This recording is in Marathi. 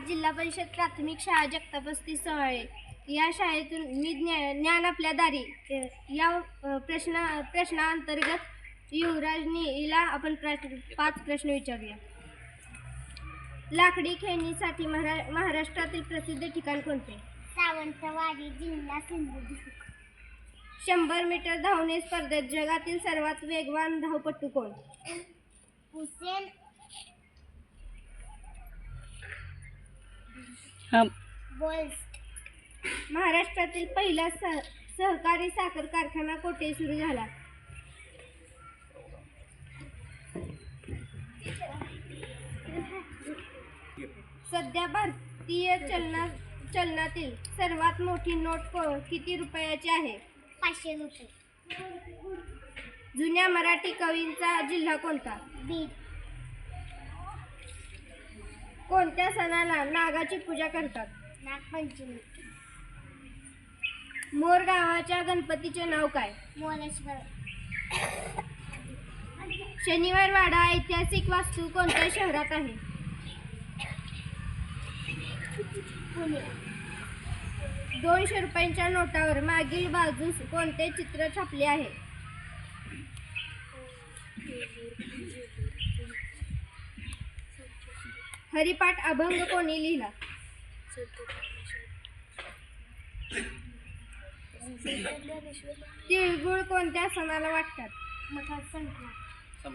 जिल्हा परिषद प्राथमिक शाळा जगतापस्ती सोहळे या शाळेतून मी ज्ञान आपल्या दारी या प्रश्नांतर्गत युवराजनीला आपण 5 प्रश्न विचारूया. लाकडी खेळणीसाठी महाराष्ट्रातील प्रसिद्ध ठिकाण कोणते? सावंतवाडी, जिल्हा सिंधुदुर्ग. 100 मीटर धावणे स्पर्धेत जगातील सर्वात वेगवान धावपटू कोण? Usain Bolt. महाराष्ट्रातील पहिला सहकारी साखर कारखाना कोठे सुरू झाला? सध्या भारतीय चलनातील सर्वात मोठी नोट किती रुपयाची आहे? 500 रुपये. जुन्या मराठी कवींचा जिल्हा कोणता? बीड. कोणत्या सणाला नागाची पूजा करतात? नागपंचमी. मोर गावाच्या गणपतीचे नाव काय? मोरेश्वर. शनिवार वाडा ऐतिहासिक वास्तू कोणत्या शहरात आहे? पुणे. 200 रुपयांच्या नोटावर मागील बाजूस कोणते चित्र छापले आहे? हरिपाठ अभंग कोणी लिहिला? तिळगुळ कोणत्या सणाला वाटतात? मकर संक्रांत.